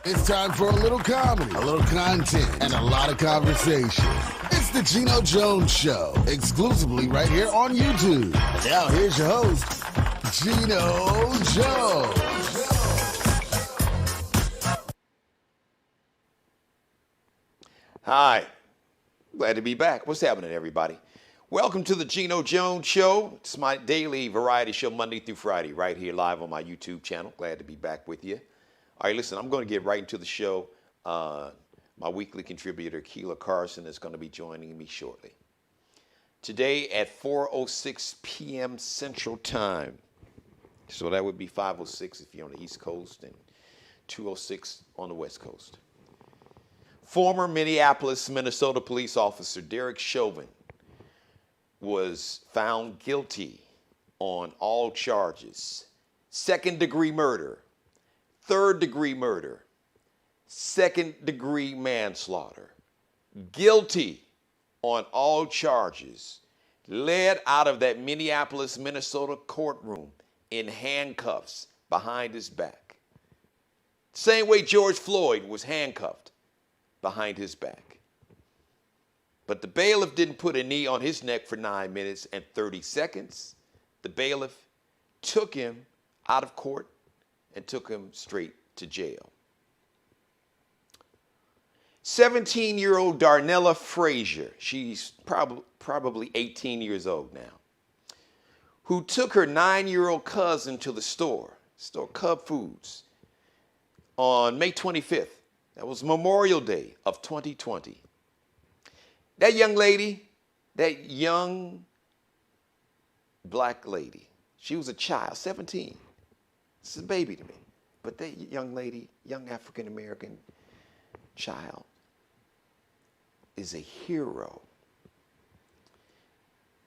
It's time for a little comedy, a little content, and a lot of conversation. It's the Geno Jones Show, exclusively right here on YouTube. And now here's your host, Geno Jones. Hi, glad to be back. What's happening, everybody? Welcome to the Geno Jones Show. It's my daily variety show, Monday through Friday, right here live on my YouTube channel. Glad to be back with you. All right, listen, I'm going to get right into the show. My weekly contributor, Keela Carson, is going to be joining me shortly. Today at 4:06 p.m. Central Time. So that would be 5:06 if you're on the East Coast and 2:06 on the West Coast. Former Minneapolis, Minnesota police officer Derek Chauvin was found guilty on all charges: second-degree murder, third-degree murder, second-degree manslaughter. Guilty on all charges. Led out of that Minneapolis, Minnesota courtroom in handcuffs behind his back. Same way George Floyd was handcuffed behind his back. But the bailiff didn't put a knee on his neck for 9 minutes and 30 seconds. The bailiff took him out of court and took him straight to jail. 17-year-old Darnella Frazier, she's probably 18 years old now, who took her 9-year-old cousin to the store Cub Foods, on May 25th. That was Memorial Day of 2020. That young lady, that young black lady, she was a child, 17. This is a baby to me. But that young lady, young African-American child, is a hero.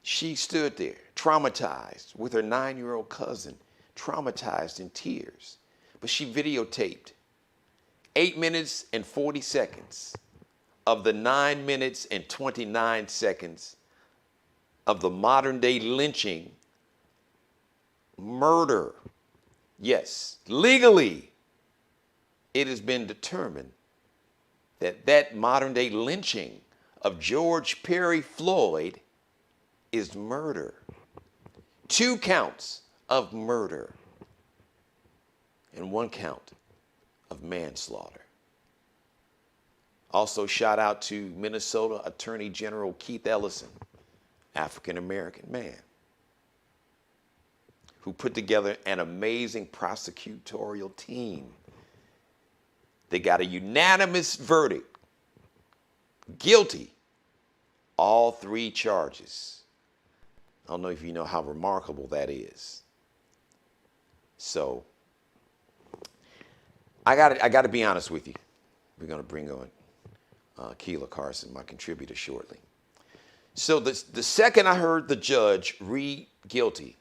She stood there, traumatized, with her 9-year-old cousin, traumatized in tears. But she videotaped 8 minutes and 40 seconds of the 9 minutes and 29 seconds of the modern-day lynching, murder. Yes, legally, it has been determined that that modern-day lynching of George Perry Floyd is murder. 2 counts of murder and 1 count of manslaughter. Also, shout out to Minnesota Attorney General Keith Ellison, African-American man, who put together an amazing prosecutorial team. They got a unanimous verdict. Guilty. All 3 charges. I don't know if you know how remarkable that is. So, I got to be honest with you. We're going to bring on Keela Carson, my contributor, shortly. So the second I heard the judge read guilty,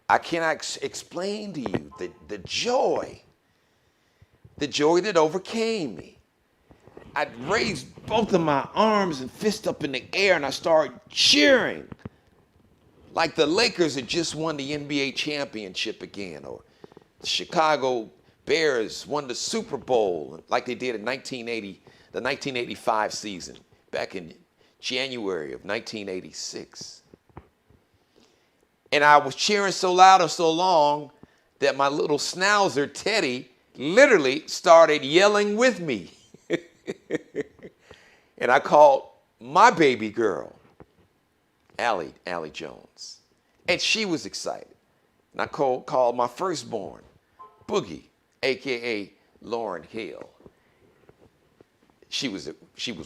I cannot explain to you the joy that overcame me. I raised both of my arms and fists up in the air, and I started cheering like the Lakers had just won the NBA championship again, or the Chicago Bears won the Super Bowl like they did in the 1985 season, back in January of 1986. And I was cheering so loud and so long that my little schnauzer, Teddy, literally started yelling with me. And I called my baby girl, Allie Jones. And she was excited. And I called my firstborn, Boogie, a.k.a. Lauren Hill. She was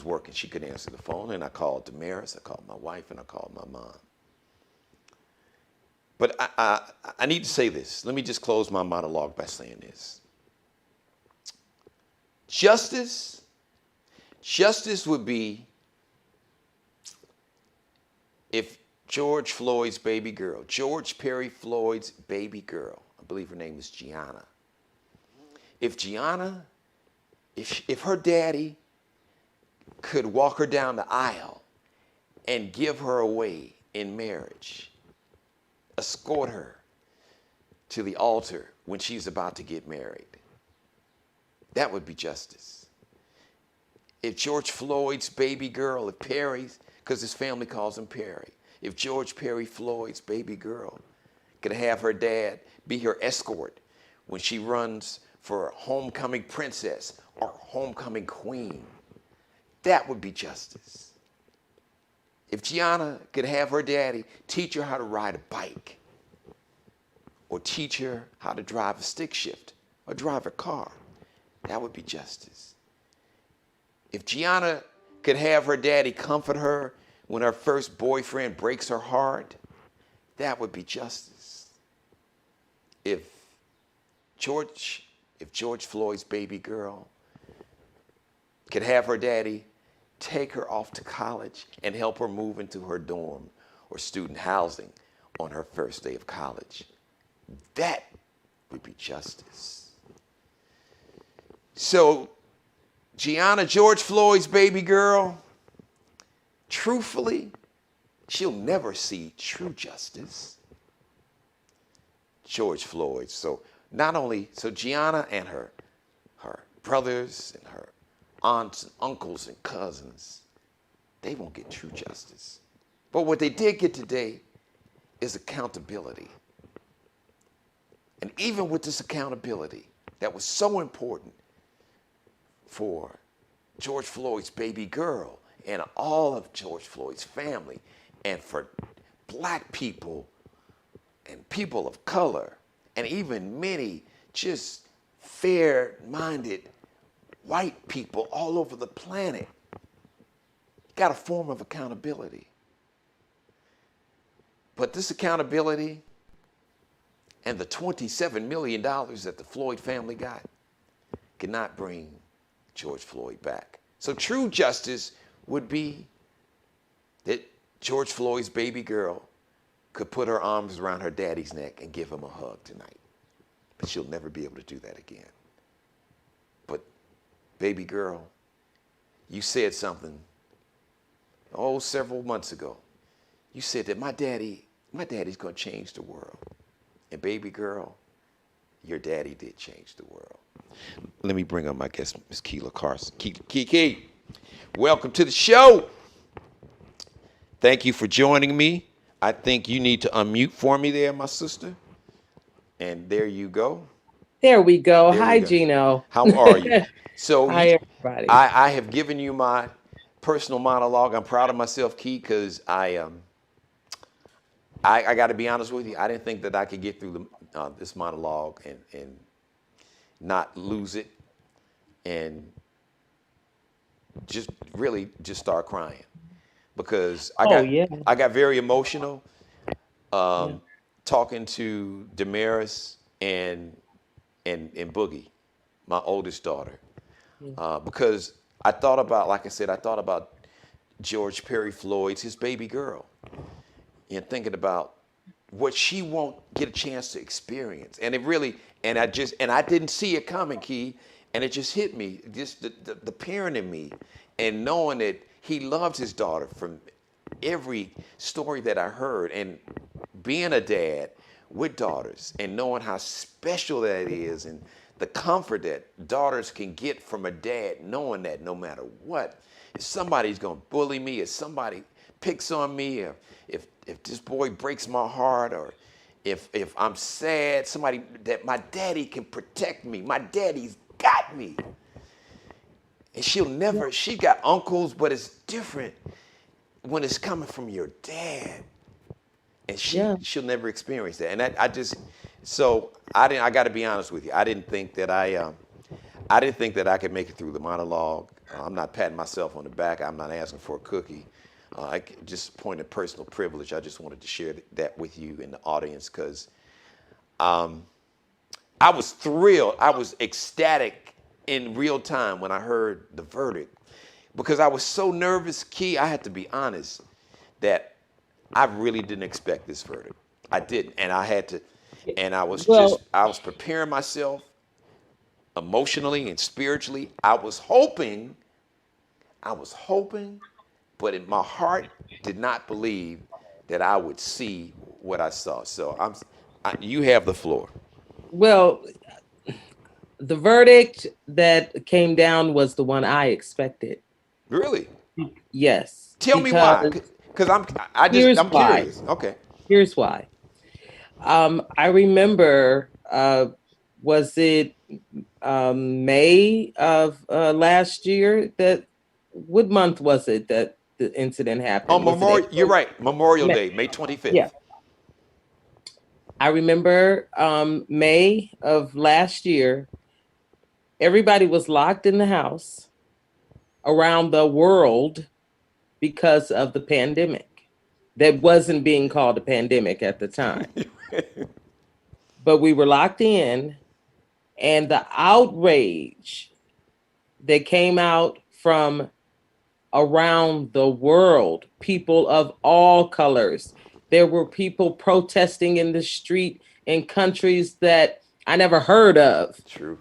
working. She couldn't answer the phone. And I called Damaris, I called my wife, and I called my mom. But I need to say this. Let me just close my monologue by saying this. Justice would be if George Perry Floyd's baby girl, I believe her name is Gianna. If her daddy could walk her down the aisle and give her away in marriage, escort her to the altar when she's about to get married, That would be justice. If George Floyd's baby girl, if Perry's, because his family calls him Perry, if George Perry Floyd's baby girl could have her dad be her escort when she runs for homecoming princess or homecoming queen, that would be justice. If Gianna could have her daddy teach her how to ride a bike or teach her how to drive a stick shift or drive a car, that would be justice. If Gianna could have her daddy comfort her when her first boyfriend breaks her heart, that would be justice. If George Floyd's baby girl could have her daddy take her off to college and help her move into her dorm or student housing on her first day of college, that would be justice. So, Gianna, George Floyd's baby girl, truthfully, she'll never see true justice. George Floyd. So Gianna and her brothers and her aunts and uncles and cousins, they won't get true justice. But what they did get today is accountability. And even with this accountability that was so important for George Floyd's baby girl and all of George Floyd's family and for black people and people of color and even many just fair-minded white people all over the planet, got a form of accountability. But this accountability and the $27 million that the Floyd family got cannot bring George Floyd back. So true justice would be that George Floyd's baby girl could put her arms around her daddy's neck and give him a hug tonight. But she'll never be able to do that again. But baby girl, you said something, several months ago. You said that my daddy's going to change the world. And baby girl, your daddy did change the world. Let me bring up my guest, Miss Keela Carson. Kiki, welcome to the show. Thank you for joining me. I think you need to unmute for me there, my sister. And there you go. There we go. There Hi, we go. Geno. How are you? So Hi, everybody. I have given you my personal monologue. I'm proud of myself, Key, because I got to be honest with you. I didn't think that I could get through this monologue and not lose it and just really just start crying because I got very emotional talking to Damaris and Boogie, my oldest daughter, because I thought about George Perry Floyd's, his baby girl, and thinking about what she won't get a chance to experience. And I didn't see it coming, Key, and it just hit me, just the parent in me, and knowing that he loved his daughter from every story that I heard, and being a dad with daughters and knowing how special that is and the comfort that daughters can get from a dad, knowing that no matter what, if somebody's going to bully me, if somebody picks on me, or if this boy breaks my heart, or if I'm sad, somebody that my daddy can protect me. My daddy's got me. And she got uncles, but it's different when it's coming from your dad. And she'll never experience that. And I got to be honest with you. I didn't think that I could make it through the monologue. I'm not patting myself on the back. I'm not asking for a cookie. Just a point of personal privilege. I just wanted to share that with you in the audience because I was thrilled. I was ecstatic in real time when I heard the verdict because I was so nervous, Key, I had to be honest, that I really didn't expect this verdict. I didn't, and I had to, and I was preparing myself emotionally and spiritually. I was hoping, but in my heart did not believe that I would see what I saw. So you have the floor. Well, The verdict that came down was the one I expected. Really? Yes, Tell me why. because Because here's I'm why. curious. Okay. Here's why. I remember, was it May of last year that, what month was it that the incident On happened? Was it Memorial, you're April? right. Memorial May. Day, May Yeah. 25th. I remember May of last year, everybody was locked in the house around the world because of the pandemic. That wasn't being called a pandemic at the time, but we were locked in, and the outrage that came out from around the world, people of all colors. There were people protesting in the street in countries that I never heard of, True.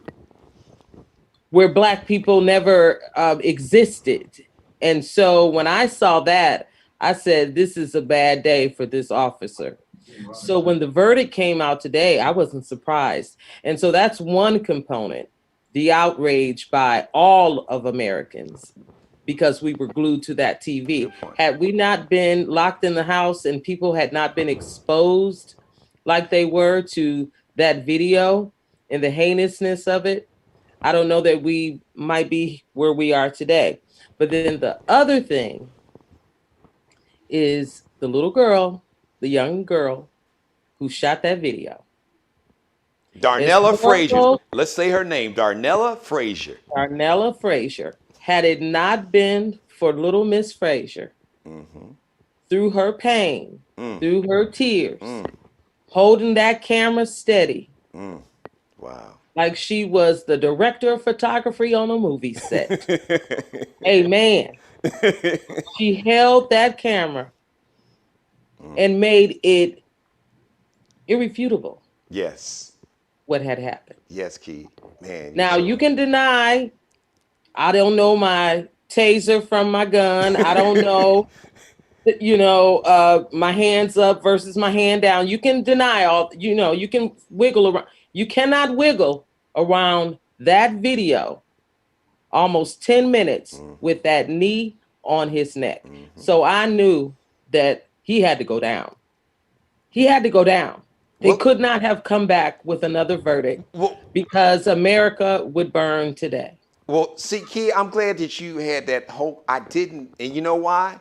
where Black people never existed. And so when I saw that, I said, this is a bad day for this officer. So when the verdict came out today, I wasn't surprised. And so that's one component, the outrage by all of Americans, because we were glued to that TV. Good point. Had we not been locked in the house and people had not been exposed like they were to that video and the heinousness of it, I don't know that we might be where we are today. But then the other thing is the little girl, the young girl who shot that video. As Darnella Frazier. horrible, Let's say her name. Darnella Frazier. Darnella Frazier, had it not been for little Miss Frazier, through her pain, through her tears, holding that camera steady, Wow. like she was the director of photography on a movie set. Amen. She held that camera and made it irrefutable Yes. what had happened. Yes, Key. Man. Now you can deny, I don't know my taser from my gun. I don't know, my hands up versus my hand down. You can deny all, you can wiggle around. You cannot wiggle around that video almost 10 minutes with that knee on his neck. So I knew that he had to go down. He had to go down. They Well- could not have come back with another verdict Well, because America would burn today. well, see, Key, I'm glad that you had that hope. I didn't. And you know why?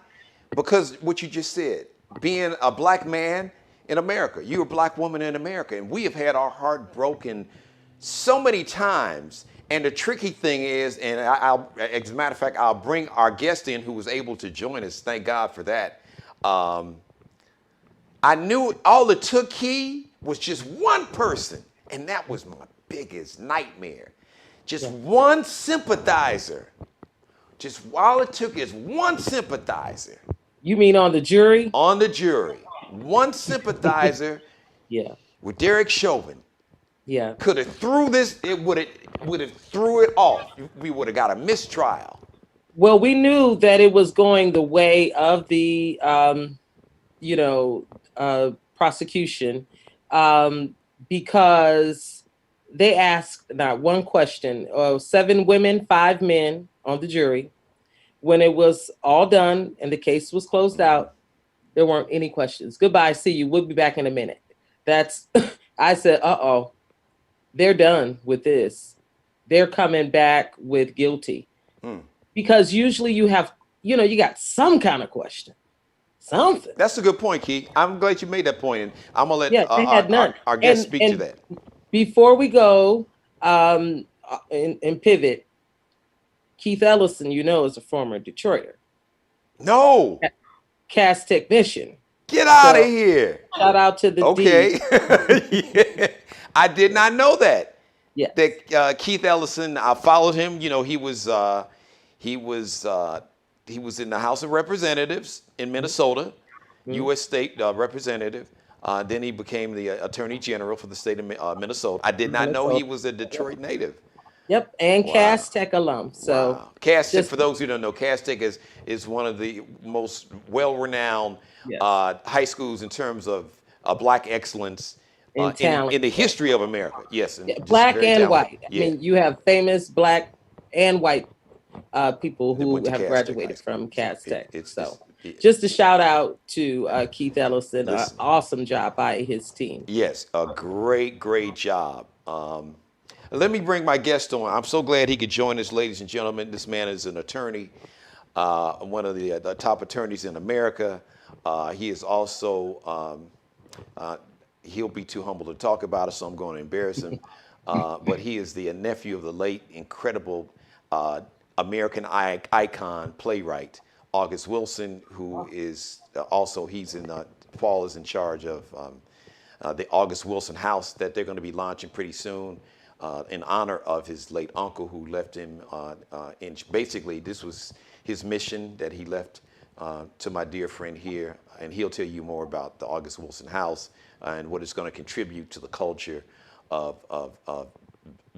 Because what you just said, being a Black man in America, you're a Black woman in America, and we have had our heart broken so many times. And the tricky thing is, and as a matter of fact, I'll bring our guest in who was able to join us. Thank God for that. I knew all it took, Key, was just one person, and that was my biggest nightmare. Just one sympathizer. Just all it took is one sympathizer You mean on the jury? on the jury. One sympathizer Yeah. with Derek Chauvin Yeah. could have threw this. It would have threw it off. We would have got a mistrial. Well, we knew that it was going the way of the, prosecution, because they asked not one question. 7 women, 5 men on the jury. When it was all done and the case was closed out, there weren't any questions. Goodbye, see you. We'll be back in a minute. That's, I said, uh-oh, they're done with this. They're coming back with guilty. Because usually you have, you got some kind of question. Something. That's a good point, Key. I'm glad you made that point, and I'm gonna let They had none. our guest speak to And that. before we go and pivot, Keith Ellison, is a former Detroiter, No, cast technician. get out of So, here. shout out to the D. Okay. Yeah. I did not know that. Yes. That Keith Ellison, I followed him. He was in the House of Representatives in Minnesota, U.S. State Representative. Then he became the Attorney General for the state of Minnesota. I did not know he was a Detroit native. Yep, and Wow. Cass Tech alum. So Wow. Cass Tech, just- for those who don't know, Cass Tech is one of the most well-renowned Yes. high schools in terms of Black excellence and in the talented. history of America. Yes, and just Black very and talented. white. I Yeah, mean, you have famous Black and white people that who went to have Cass Tech High graduated School. from So Cass Tech. So it, just a shout out to Keith Ellison. listen. Awesome job by his team. Yes, a great job. Let me bring my guest on. I'm so glad he could join us, ladies and gentlemen. This man is an attorney, one of the top attorneys in America. He is also, he'll be too humble to talk about it, so I'm going to embarrass him. But he is the nephew of the late, incredible American icon playwright, August Wilson, who is also, Paul is in charge of the August Wilson House that they're going to be launching pretty soon in honor of his late uncle who left him. Basically, this was his mission that he left to my dear friend here, and he'll tell you more about the August Wilson House and what it's going to contribute to the culture of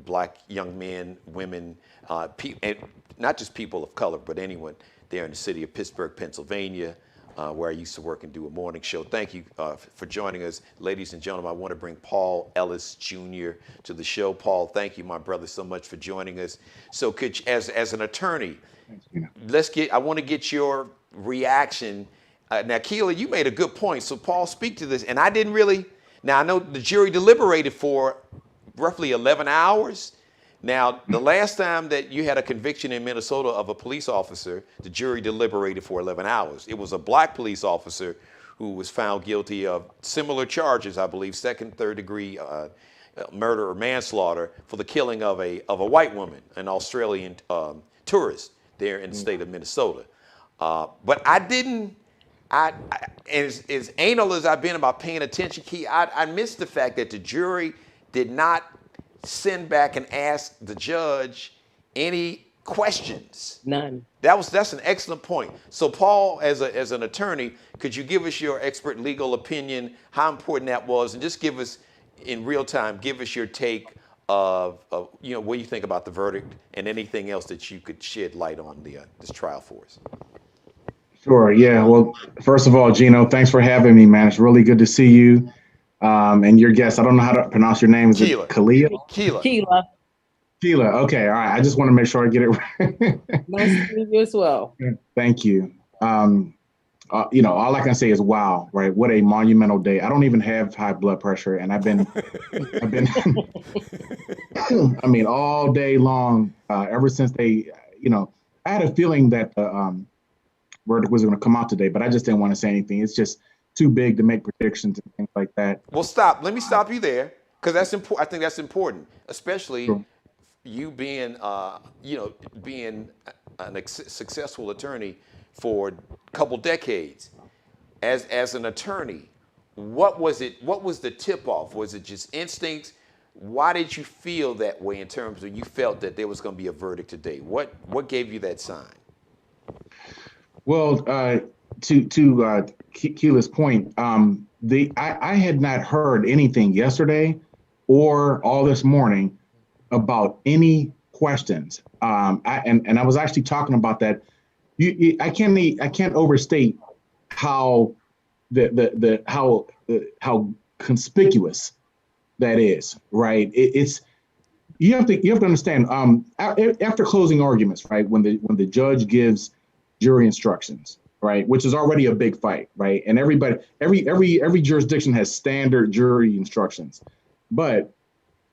Black young men, women, and not just people of color, but anyone there in the city of Pittsburgh, Pennsylvania, where I used to work and do a morning show. Thank you for joining us. Ladies and gentlemen, I want to bring Paul Ellis Jr. to the show. Paul, thank you, my brother, so much for joining us. So could you, as an attorney, I want to get your reaction. Now, Keila, you made a good point. So Paul, speak to this. And I didn't really, now I know the jury deliberated for roughly 11 hours. Now, the last time that you had a conviction in Minnesota of a police officer, the jury deliberated for 11 hours. It was a Black police officer who was found guilty of similar charges, I believe, second, third degree murder or manslaughter for the killing of a white woman, an Australian tourist there in the state of Minnesota. But as anal as I've been about paying attention, Key, I missed the fact that the jury did not send back and ask the judge any questions. None. That's an excellent point. So Paul, as an attorney, could you give us your expert legal opinion, how important that was, and just give us, in real time, give us your take of what you think about the verdict and anything else that you could shed light on this trial for us. Sure. Yeah. Well, first of all, Geno, thanks for having me, man. It's really good to see you. And your guest, I don't know how to pronounce your name. Is it Khalil? Keila. Keila. Okay. All right. I just want to make sure I get it right. Nice to meet you as well. Thank you. All I can say is wow, right? What a monumental day. I don't even have high blood pressure, and I've been, I mean, all day long, ever since they, I had a feeling that the verdict was going to come out today, but I just didn't want to say anything. It's just too big to make predictions and things like that. Well, stop. Let me stop you there, because that's important. I think that's important, especially Sure. you being, being a successful attorney for a couple decades. As an attorney, what was it? What was the tip-off? Was it just instincts? Why did you feel that way in terms of you felt that there was going to be a verdict today? What gave you that sign? Well, to Keela's point, I had not heard anything yesterday or all this morning about any questions. And I was actually talking about that. I can't overstate how how conspicuous that is, right? You have to understand. After closing arguments, right, when the judge gives jury instructions, right, which is already a big fight, right, and every jurisdiction has standard jury instructions, but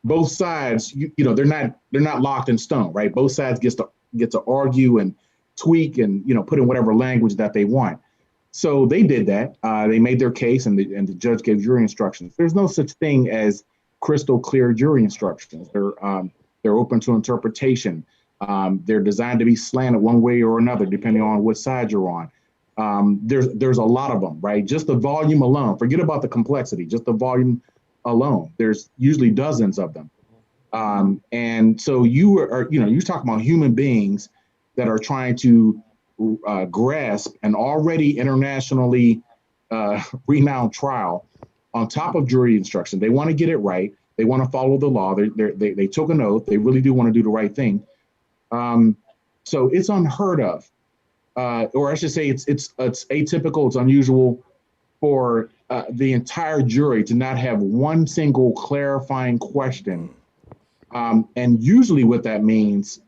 both sides, they're not locked in stone, right? Both sides get to argue and tweak and put in whatever language that they want. So they did that. They made their case, and the judge gave jury instructions. There's no such thing as crystal clear jury instructions. They're open to interpretation. They're designed to be slanted one way or another, depending on what side you're on. There's a lot of them, right? Just the volume alone. Forget about the complexity. Just the volume alone. There's usually dozens of them. And so you're talking about human beings that are trying to grasp an already internationally renowned trial on top of jury instruction. They want to get it right. They want to follow the law. They took an oath. They really do want to do the right thing. So it's unheard of, or I should say it's atypical. It's unusual for the entire jury to not have one single clarifying question. And usually what that means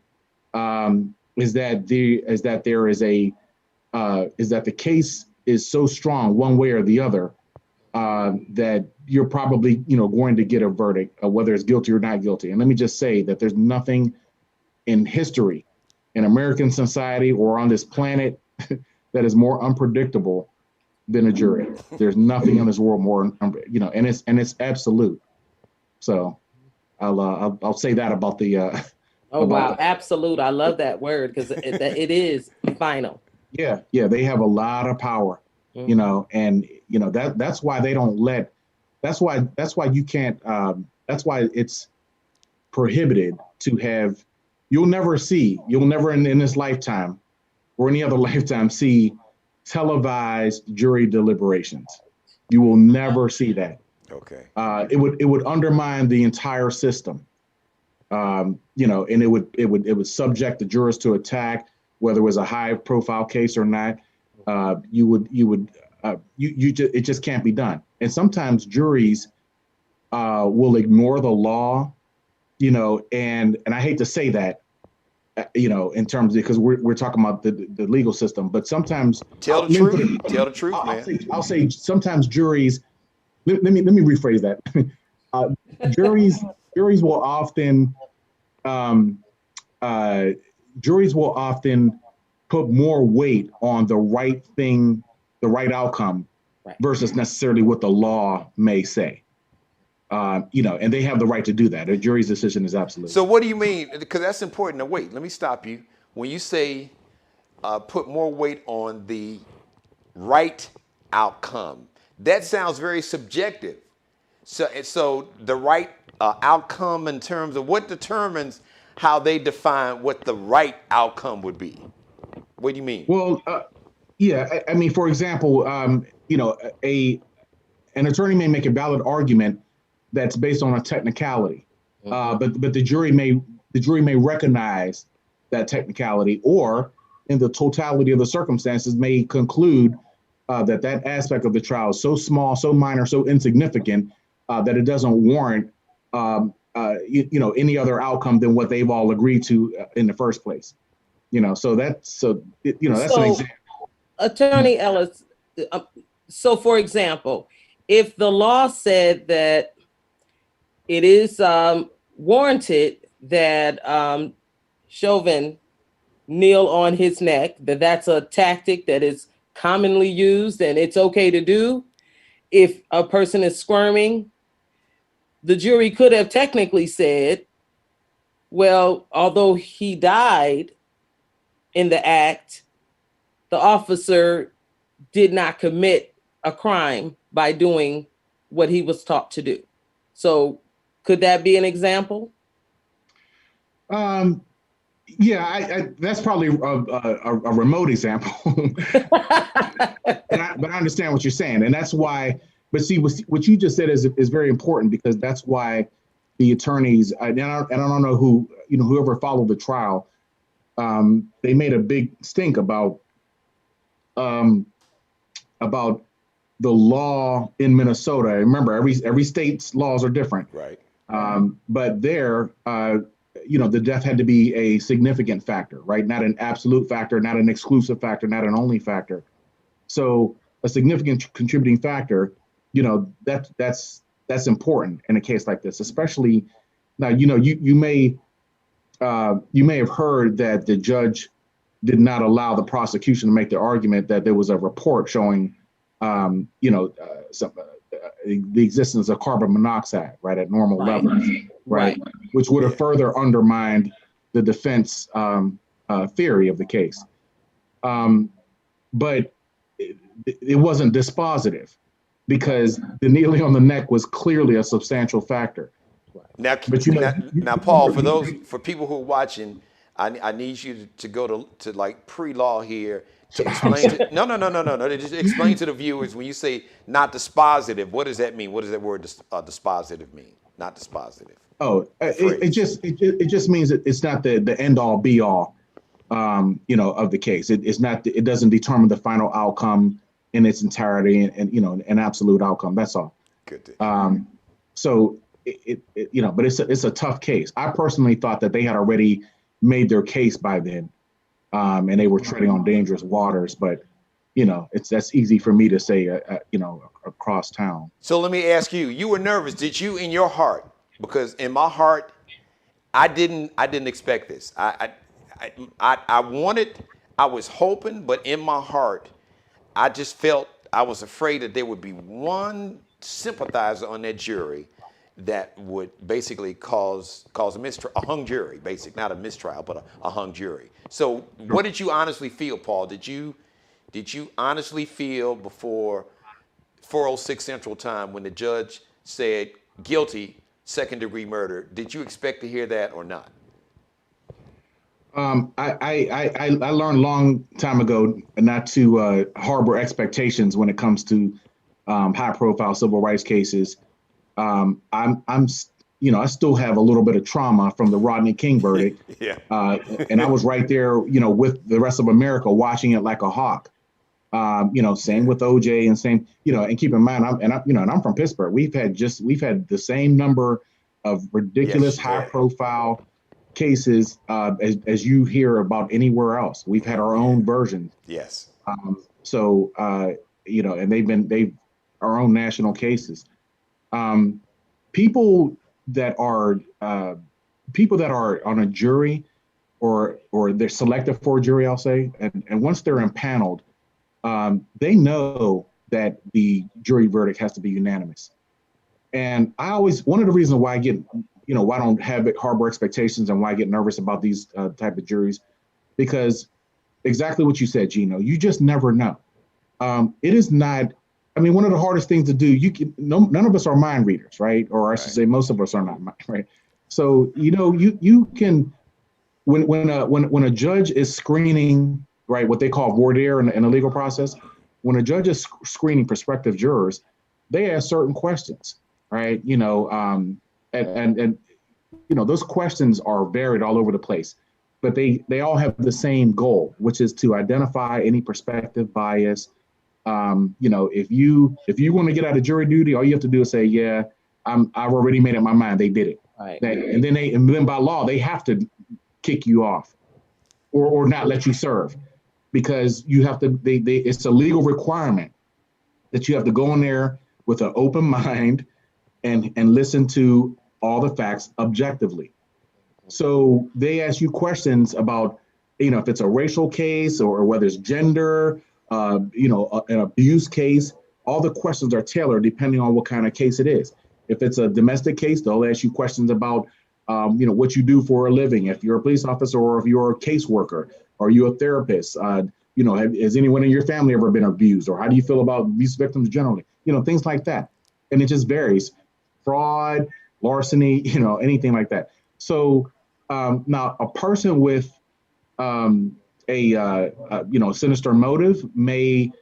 is that the case is so strong one way or the other that you're probably going to get a verdict, whether it's guilty or not guilty. And let me just say that there's nothing in history, in American society, or on this planet that is more unpredictable than a jury. There's nothing in this world more, and it's absolute. So I'll say that about the. Wow, absolute! I love that word because it is final. Yeah, they have a lot of power, and that's why they don't let. That's why you can't. That's why it's prohibited to have. You'll never in this lifetime or any other lifetime see televised jury deliberations. You will never see that. Okay. It would undermine the entire system. And it would subject the jurors to attack, whether it was a high profile case or not. It just can't be done. And sometimes juries will ignore the law, and I hate to say that, in terms of, because we're talking about the legal system, but sometimes tell the truth, man. I'll say sometimes juries. Let me rephrase that. Juries will often put more weight on the right thing, the right outcome, versus necessarily what the law may say. And they have the right to do that. A jury's decision is absolute. So what do you mean? Because that's important. Now, wait, let me stop you. When you say put more weight on the right outcome, that sounds very subjective. So the right outcome in terms of what determines how they define what the right outcome would be. What do you mean? Well, I mean, for example, an attorney may make a valid argument that's based on a technicality, but the jury may recognize that technicality, or in the totality of the circumstances may conclude that aspect of the trial is so small, so minor, so insignificant that it doesn't warrant any other outcome than what they've all agreed to in the first place. So that's an example. Attorney Ellis, so for example, if the law said that it is warranted that Chauvin kneel on his neck, that's a tactic that is commonly used and it's okay to do, if a person is squirming, the jury could have technically said, well, although he died in the act, the officer did not commit a crime by doing what he was taught to do. So could that be an example? Yeah, that's probably a remote example. but I understand what you're saying. And that's why, but see, what you just said is very important, because that's why the attorneys, and I don't know whoever followed the trial, they made a big stink about the law in Minnesota. Remember, every state's laws are different. Right. But there, the death had to be a significant factor, right? Not an absolute factor, not an exclusive factor, not an only factor. So a significant contributing factor, that's important in a case like this, especially now. You may have heard that the judge did not allow the prosecution to make the argument that there was a report showing, the existence of carbon monoxide, right, at normal levels, right, which would have further undermined the defense theory of the case. But it wasn't dispositive, because the kneeling on the neck was clearly a substantial factor. Now, Paul, for people who are watching, I need you to go to like pre-law here to explain. No. Just explain to the viewers, when you say not dispositive, what does that mean? What does that word dispositive mean? Not dispositive. Oh, it just means that it's not the end all be all, of the case. It's not. It doesn't determine the final outcome in its entirety and an absolute outcome. That's all. Good. So but it's a tough case. I personally thought that they had already made their case by then, and they were treading on dangerous waters. But that's easy for me to say, across town. So let me ask you: you were nervous. Did you, in your heart? Because in my heart, I didn't expect this. I wanted. I was hoping, but in my heart, I just felt I was afraid that there would be one sympathizer on that jury that would basically cause a mistrial, a hung jury, not a mistrial, but a hung jury. So what did you honestly feel, Paul? Did you honestly feel before 4:06 Central Time when the judge said guilty, second-degree murder? Did you expect to hear that or not? I learned a long time ago not to harbor expectations when it comes to high-profile civil rights cases. I still have a little bit of trauma from the Rodney King verdict. Yeah. And I was right there, with the rest of America watching it like a hawk. Same with OJ and same, and keep in mind, I'm from Pittsburgh. We've had the same number of ridiculous high-profile cases as you hear about anywhere else. We've had our own versions. Yes. And they've our own national cases. People that are on a jury or they're selected for a jury, I'll say, and once they're impaneled, they know that the jury verdict has to be unanimous. And one of the reasons why I get, why I don't harbor expectations and why I get nervous about these type of juries, because exactly what you said, Geno, you just never know. It is not, one of the hardest things to do, none of us are mind readers, right? Or I should say most of us are not, right? So, you can, when a judge is screening, right, what they call voir dire in the legal process, when a judge is screening prospective jurors, they ask certain questions, right? Those questions are varied all over the place, but they all have the same goal, which is to identify any prospective bias. If you want to get out of jury duty, all you have to do is say, yeah, I've already made up my mind. They did it. Right. And then by law, they have to kick you off or not let you serve, because you have to, it's a legal requirement that you have to go in there with an open mind and listen to all the facts objectively. So they ask you questions about, if it's a racial case or whether it's gender, an abuse case. All the questions are tailored depending on what kind of case it is. If it's a domestic case, they'll ask you questions about, what you do for a living. If you're a police officer or if you're a caseworker, or you a therapist, has anyone in your family ever been abused, or how do you feel about abuse victims generally? Things like that. And it just varies. Fraud, larceny, anything like that. So now a person with a sinister motive may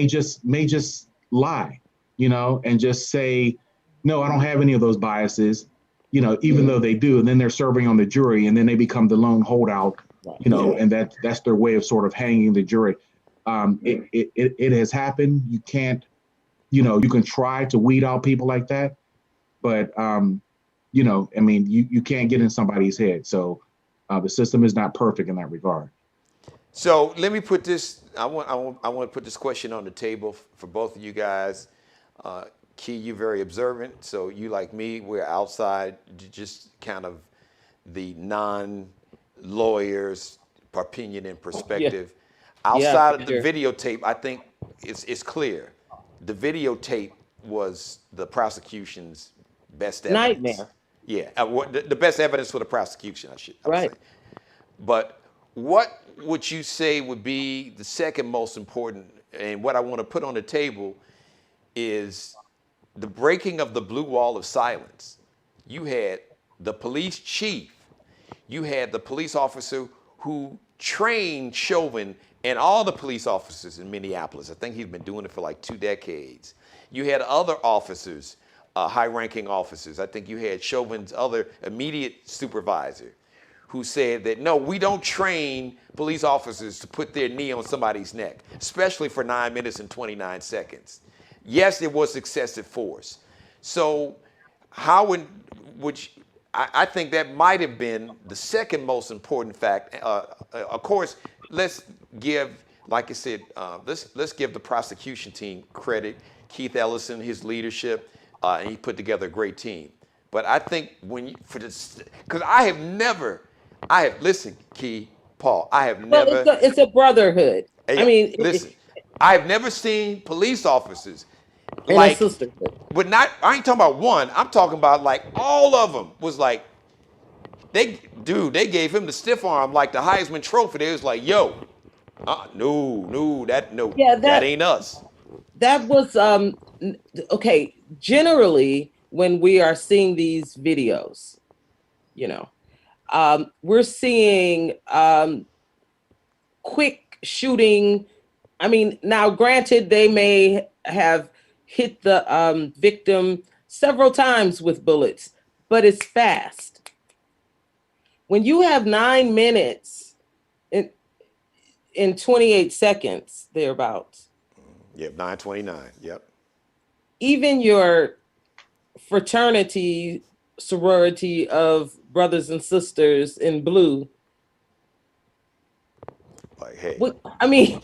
just lie, and just say, no, I don't have any of those biases, even though they do, and then they're serving on the jury, and then they become the lone holdout, and that's their way of sort of hanging the jury. It has happened. You can't, you can try to weed out people like that, but you can't get in somebody's head. So the system is not perfect in that regard. So let me put this. I want to put this question on the table for both of you guys. Key, you're very observant. So you, like me, we're outside, just kind of the non-lawyers' opinion and perspective. Yeah. Outside of the videotape, I think it's clear. The videotape was the prosecution's best evidence. Nightmare. Yeah, the best evidence for the prosecution, I would say. But what would you say would be the second most important, and what I want to put on the table is the breaking of the blue wall of silence. You had the police chief, you had the police officer who trained Chauvin and all the police officers in Minneapolis. I think he's been doing it for like 2 decades. You had other officers, high-ranking officers. I think you had Chauvin's other immediate supervisor, who said that, no, we don't train police officers to put their knee on somebody's neck, especially for 9 minutes and 29 seconds. Yes, there was excessive force. So I think that might have been the second most important fact. Of course, let's give, like I said, let's give the prosecution team credit. Keith Ellison, his leadership, and he put together a great team. But I think because listen, Key, Paul, I have never. Well, it's a brotherhood. Hey, I mean, listen, I have never seen police officers in a sisterhood. but not. I ain't talking about one. I'm talking about like all of them was like, they gave him the stiff arm like the Heisman Trophy. They was like, yo, that ain't us. That was okay. Generally, when we are seeing these videos, we're seeing quick shooting. I mean, now granted, they may have hit the victim several times with bullets, but it's fast. When you have 9 minutes in 28 seconds, thereabouts. Yep, 9:29. Yep. Even your fraternity, sorority of brothers and sisters in blue. Like, hey. I mean,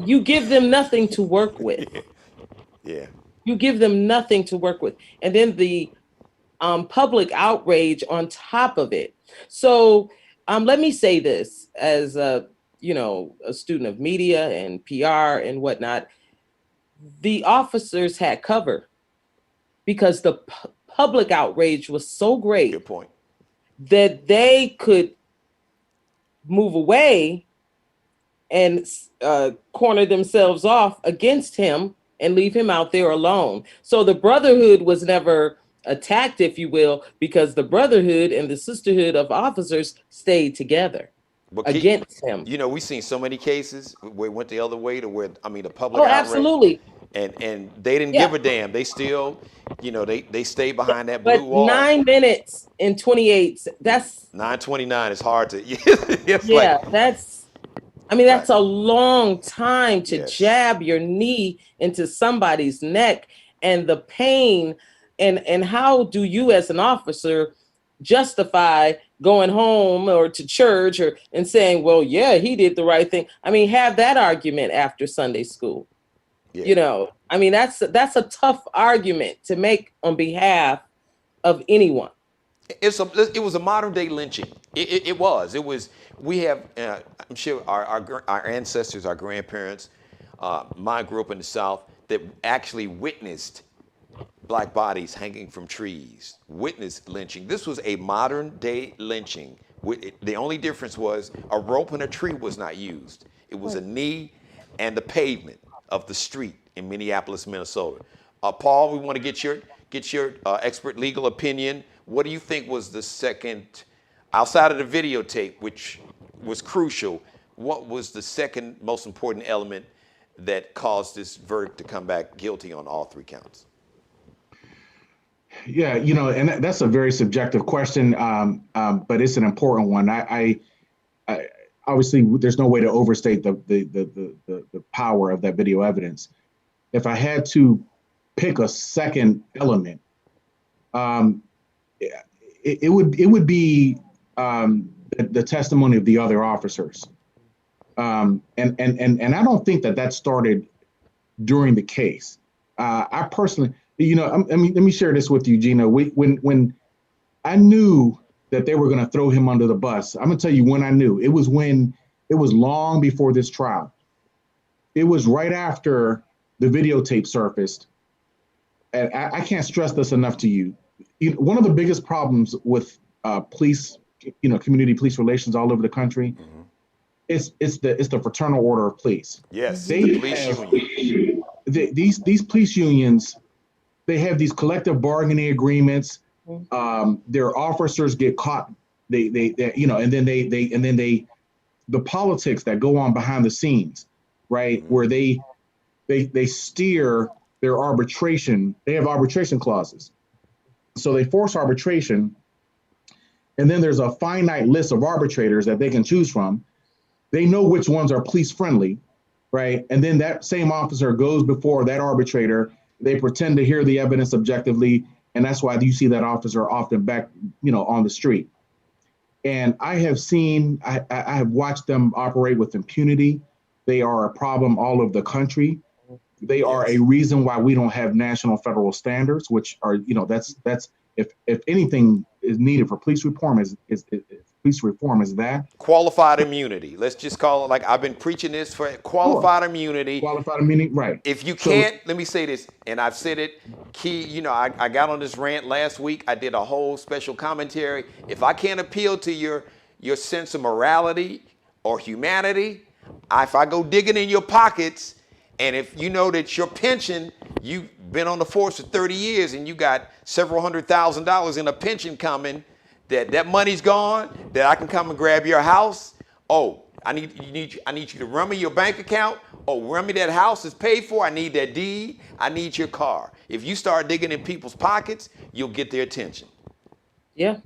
you give them nothing to work with. Yeah. You give them nothing to work with. And then the public outrage on top of it. So let me say this as a student of media and PR and whatnot. The officers had cover because the public outrage was so great. Good point. That they could move away and corner themselves off against him and leave him out there alone. So the brotherhood was never attacked, if you will, because the brotherhood and the sisterhood of officers stayed together against him. We've seen so many cases where it went the other way to where, the public outrage. Absolutely. And they didn't give a damn. They still, they stayed behind that blue wall. 9 minutes and 28, that's... 9:29 is hard to... that's a long time to jab your knee into somebody's neck, and the pain, and how do you as an officer justify going home or to church and saying, well, yeah, he did the right thing. I mean, have that argument after Sunday school. Yeah. That's a tough argument to make on behalf of anyone. It was a modern day lynching. It was. We have, I'm sure our ancestors, our grandparents, mine grew up in the South, that actually witnessed black bodies hanging from trees, witnessed lynching. This was a modern day lynching. The only difference was a rope and a tree was not used. It was a knee and the pavement of the street in Minneapolis, Minnesota. Paul, we want to get your expert legal opinion. What do you think was the second, outside of the videotape, which was crucial, what was the second most important element that caused this verdict to come back guilty on all 3 counts? Yeah, and that's a very subjective question, but it's an important one. I obviously there's no way to overstate the power of that video evidence. If I had to pick a second element, it would be the testimony of the other officers, and I don't think that started during the case. I personally, let me share this with you, Geno. When I knew that they were going to throw him under the bus, I'm going to tell you when I knew. It was long before this trial. It was right after the videotape surfaced, and I can't stress this enough to you. One of the biggest problems with police, community police relations all over the country, it's the fraternal order of police. Yes, these police unions, they have these collective bargaining agreements. Their officers get caught. The politics that go on behind the scenes, right? Where they steer their arbitration. They have arbitration clauses. So they force arbitration, and then there's a finite list of arbitrators that they can choose from. They know which ones are police friendly, right? And then that same officer goes before that arbitrator. They pretend to hear the evidence objectively, and that's why you see that officer often back, on the street. And I have watched them operate with impunity. They are a problem all over the country. They are a reason why we don't have national federal standards, which are, that's if anything is needed for police reform is that qualified immunity. Let's just call it, like I've been preaching this for qualified immunity. Qualified immunity, right. If you can't, let me say this, and I've said it, I got on this rant last week. I did a whole special commentary. If I can't appeal to your sense of morality or humanity, if I go digging in your pockets, and if you know that your pension, you've been on the force for 30 years and you got several $100,000 in a pension coming, that money's gone, that I can come and grab your house. Oh, I need you to run me your bank account. Oh, run me that house is paid for. I need that deed. I need your car. If you start digging in people's pockets, you'll get their attention. Yeah.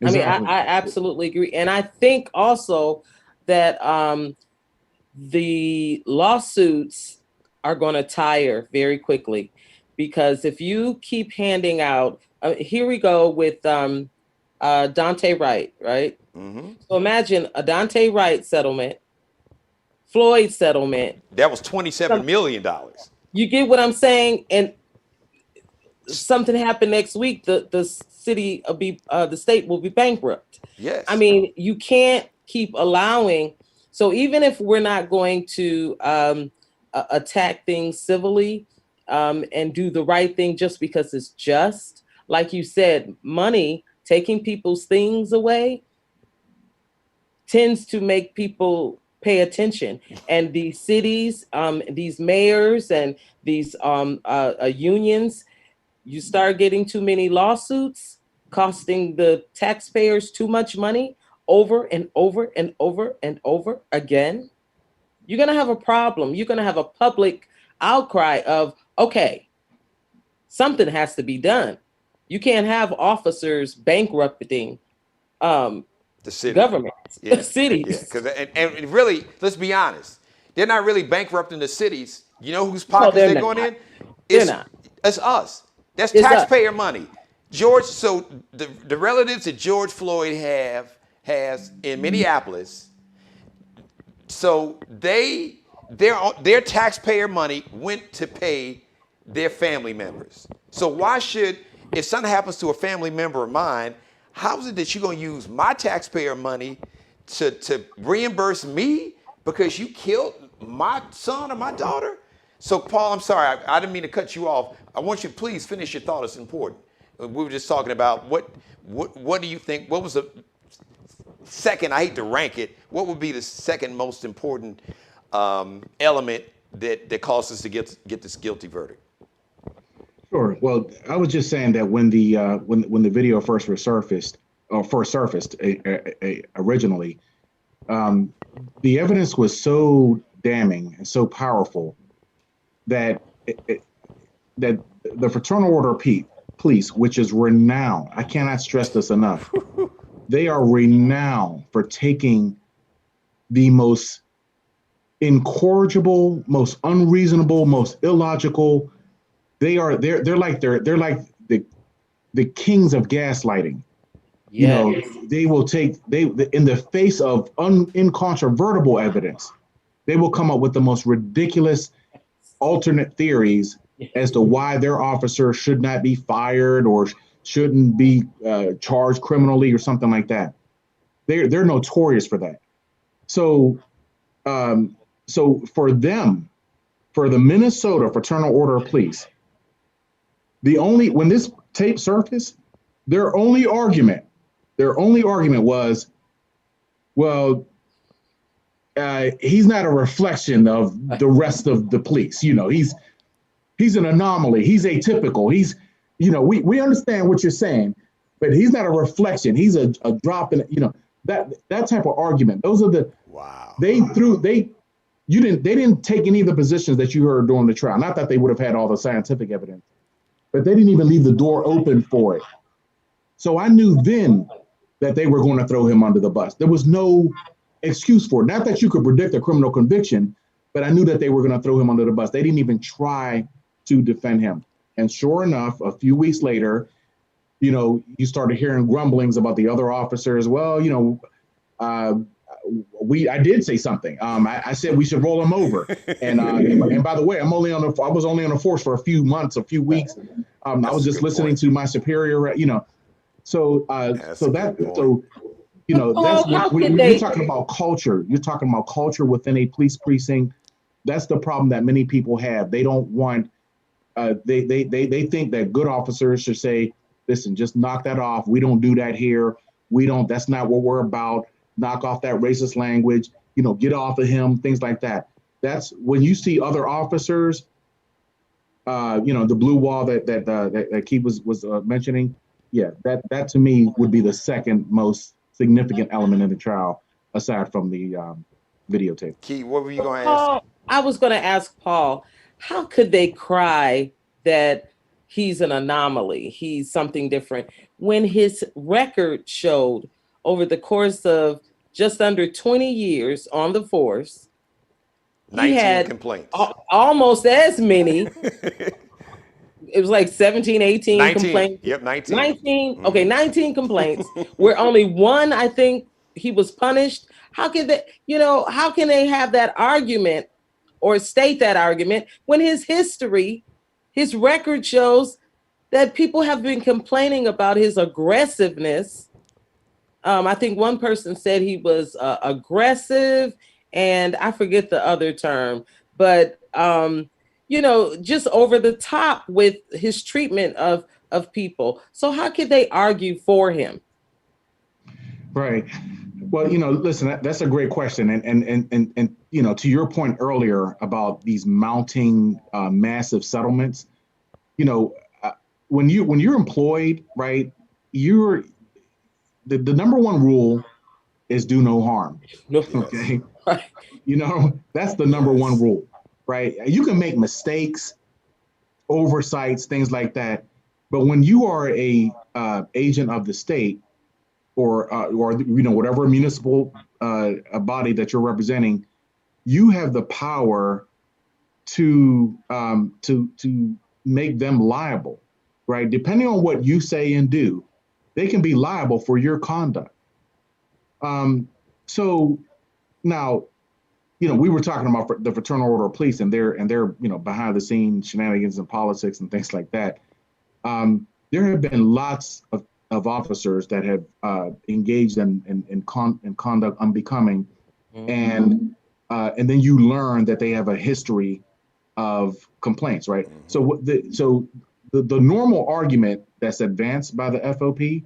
Exactly. I mean, I absolutely agree. And I think also that the lawsuits are going to tire very quickly, because if you keep handing out, here we go with Dante Wright, right? Mm-hmm. So imagine a Dante Wright settlement, Floyd settlement. That was $27 million. You get what I'm saying? And something happened next week, the city will be, the state will be bankrupt. Yes. I mean, you can't keep allowing. So even if we're not going to attack things civilly and do the right thing just because it's just, like you said, money, taking people's things away tends to make people pay attention. And these cities, these mayors and these unions, you start getting too many lawsuits costing the taxpayers too much money over and over and over and over again, you're going to have a problem. You're going to have a public outcry of, okay, something has to be done. You can't have officers bankrupting the city. government, cities. Yeah, and really, let's be honest, they're not really bankrupting the cities. You know whose pockets they're going in? It's us. That's taxpayer money. George, so the relatives that George Floyd has in Minneapolis, so their taxpayer money went to pay their family members. So why should, if something happens to a family member of mine, how is it that you're going to use my taxpayer money to reimburse me because you killed my son or my daughter? So Paul, I'm sorry, I didn't mean to cut you off. I want you to please finish your thought. It's important. We were just talking about what do you think? What was the second? I hate to rank it. What would be the second most important element that caused us to get this guilty verdict? Sure. Well, I was just saying that when the video first surfaced originally, the evidence was so damning and so powerful that that the Fraternal Order of Police, which is renowned, I cannot stress this enough, they are renowned for taking the most incorrigible, most unreasonable, most illogical. They're like the kings of gaslighting. Yes. They will in the face of incontrovertible evidence, they will come up with the most ridiculous alternate theories as to why their officer should not be fired or shouldn't be charged criminally or something like that. They're notorious for that. So for them, for the Minnesota Fraternal Order of Police, when this tape surfaced, their only argument was, well, he's not a reflection of the rest of the police. He's an anomaly. He's atypical. We understand what you're saying, but he's not a reflection. He's a drop in, that type of argument. Those are the, wow. They didn't take any of the positions that you heard during the trial. Not that they would have had all the scientific evidence, but they didn't even leave the door open for it. So I knew then that they were going to throw him under the bus. There was no excuse for it. Not that you could predict a criminal conviction, but I knew that they were going to throw him under the bus. They didn't even try to defend him. And sure enough, a few weeks later, you started hearing grumblings about the other officers. Well, I did say something. I said we should roll him over. And by the way, I was only on the force for a few months, a few weeks. I was just listening to my superior, So that's when you're talking about culture. You're talking about culture within a police precinct. That's the problem that many people have. They don't want. They think that good officers should say, "Listen, just knock that off. We don't do that here. We don't. That's not what we're about. Knock off that racist language. Get off of him. Things like that." That's when you see other officers. The blue wall that Keith was mentioning. Yeah, that to me would be the second most significant element in the trial, aside from the videotape. Keith, what were you going to ask? I was going to ask Paul, how could they cry that he's an anomaly, he's something different, when his record showed over the course of just under 20 years on the force, 19 he had complaints. Almost as many. It was like 17, 18 19. complaints. Yep, 19. 19. Okay, 19 complaints, where only one, I think, he was punished. How can they have that argument or state that argument when his record shows that people have been complaining about his aggressiveness? I think one person said he was aggressive, and I forget the other term, but just over the top with his treatment of people. So how could they argue for him? Right. Well, listen, that's a great question. And to your point earlier about these mounting massive settlements, when you're employed, right, the number one rule is do no harm. Okay. Right. That's the number one rule. Right. You can make mistakes, oversights, things like that. But when you are a agent of the state or whatever municipal body that you're representing, you have the power to make them liable. Right. Depending on what you say and do, they can be liable for your conduct. So now, we were talking about the Fraternal Order of Police and their behind the scenes shenanigans and politics and things like that. There have been lots of officers that have engaged in conduct unbecoming, and then you learn that they have a history of complaints, right? So the normal argument that's advanced by the FOP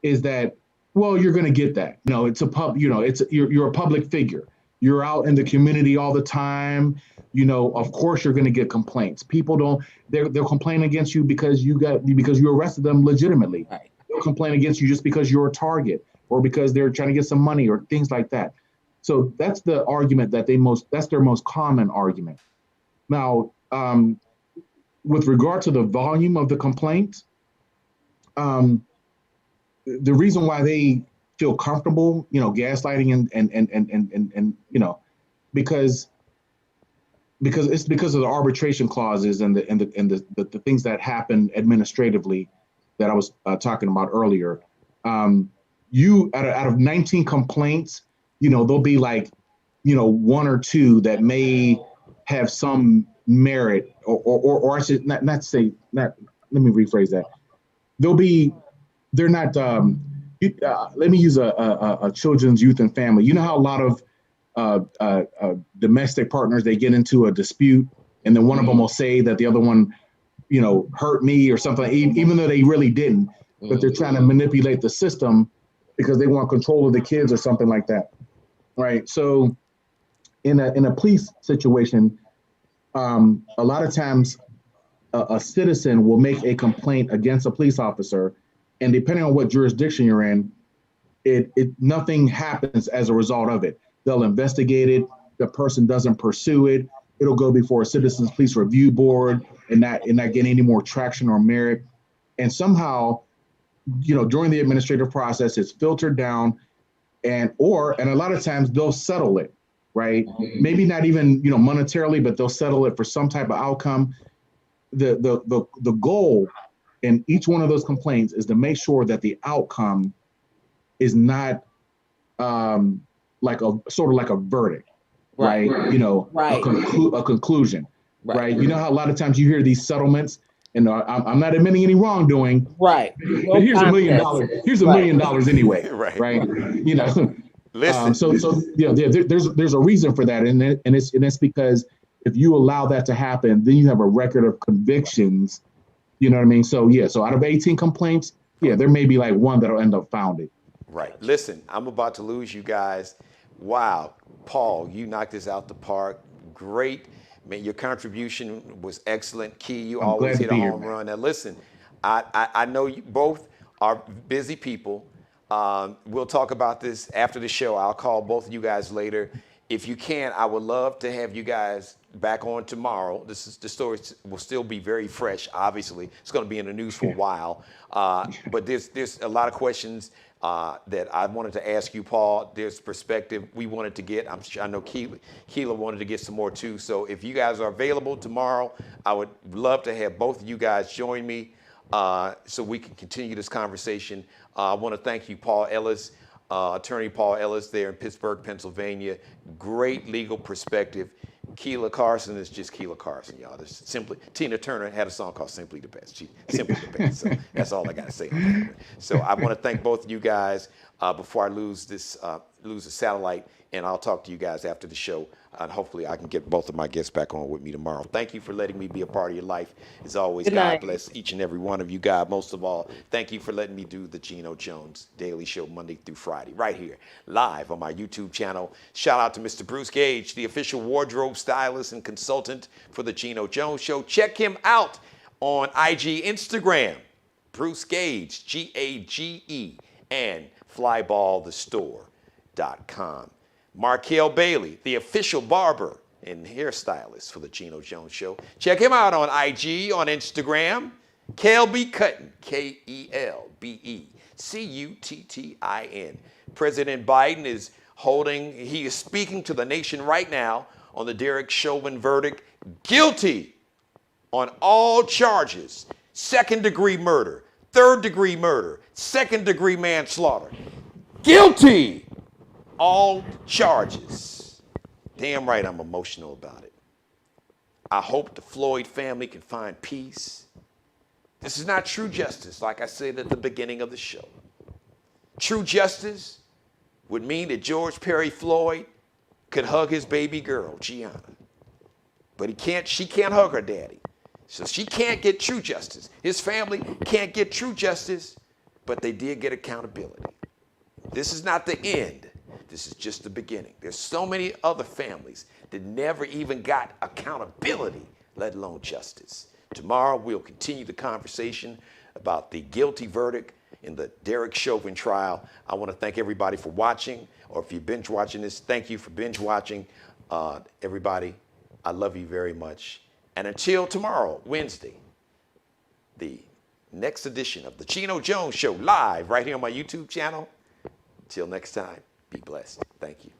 is that, well, you're going to get that. It's you're a public figure. You're out in the community all the time. Of course you're going to get complaints. People they'll complain against you because you arrested them legitimately. Right. They'll complain against you just because you're a target or because they're trying to get some money or things like that. So that's the argument that's their most common argument. Now, with regard to the volume of the complaints, the reason why they feel comfortable, gaslighting and because it's because of the arbitration clauses and the things that happen administratively that I was talking about earlier. Out of 19 complaints, there'll be like, one or two that may have some merit or I should not say, let me rephrase that. They're not, let me use a children's, youth, and family. You know how a lot of domestic partners, they get into a dispute and then one of them will say that the other one, hurt me or something, even though they really didn't, but they're trying to manipulate the system because they want control of the kids or something like that. Right. So in a police situation, a lot of times a citizen will make a complaint against a police officer, and depending on what jurisdiction you're in, nothing happens as a result of it. They'll investigate it. The person doesn't pursue it. It'll go before a citizens police review board and not get any more traction or merit. And somehow during the administrative process, it's filtered down, and a lot of times they'll settle it, right? Maybe not even monetarily, but they'll settle it for some type of outcome. The goal in each one of those complaints is to make sure that the outcome is not like a verdict, right? A conclusion, right? You know how a lot of times you hear these settlements, and I'm not admitting any wrongdoing, right? But here's $1 million. Here's $1 million anyway, right? Listen. There's a reason for that, and it's because if you allow that to happen, then you have a record of convictions. You know what I mean? So out of 18 complaints, there may be like one that'll end up founded. Right. Listen, I'm about to lose you guys. Wow. Paul, you knocked this out the park. Great. Man, your contribution was excellent. Key, you always hit a home run. Now, listen, I know you both are busy people. We'll talk about this after the show. I'll call both of you guys later. If you can, I would love to have you guys back on tomorrow. The story will still be very fresh, obviously. It's going to be in the news for a while. But there's a lot of questions that I wanted to ask you, Paul. There's perspective we wanted to get. I know Keela wanted to get some more too. So if you guys are available tomorrow, I would love to have both of you guys join me so we can continue this conversation. I want to thank you, Paul Ellis, Attorney Paul Ellis there in Pittsburgh, Pennsylvania. Great legal perspective. Keela Carson is just Keela Carson, y'all. Tina Turner had a song called Simply the Best. She's simply the best. So that's all I got to say on that. So I want to thank both of you guys before I lose the satellite, and I'll talk to you guys after the show. And hopefully I can get both of my guests back on with me tomorrow. Thank you for letting me be a part of your life. As always, God bless each and every one of you. God, most of all, thank you for letting me do the Geno Jones Daily Show Monday through Friday, right here, live on my YouTube channel. Shout out to Mr. Bruce Gage, the official wardrobe stylist and consultant for the Geno Jones Show. Check him out on IG, Instagram, Bruce Gage, Gage, and flyballthestore.com. Markel Bailey, the official barber and hairstylist for the Geno Jones Show. Check him out on IG, on Instagram. Kelby Cuttin, KELBECUTTIN. President Biden is speaking to the nation right now on the Derek Chauvin verdict. Guilty on all charges. Second-degree murder, third-degree murder, second-degree manslaughter. Guilty! All charges. Damn right I'm emotional about it. I hope the Floyd family can find peace. This is not true justice, like I said at the beginning of the show. True justice would mean that George Perry Floyd could hug his baby girl, Gianna. But she can't hug her daddy. So she can't get true justice. His family can't get true justice, but they did get accountability. This is not the end. This is just the beginning. There's so many other families that never even got accountability, let alone justice. Tomorrow, we'll continue the conversation about the guilty verdict in the Derek Chauvin trial. I want to thank everybody for watching, or if you binge watching this, thank you for binge watching. Everybody, I love you very much. And until tomorrow, Wednesday, the next edition of the Geno Jones Show, live right here on my YouTube channel. Until next time. Be blessed. Thank you.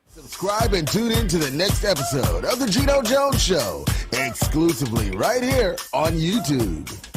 Subscribe and tune in to the next episode of the Geno Jones Show, exclusively right here on YouTube.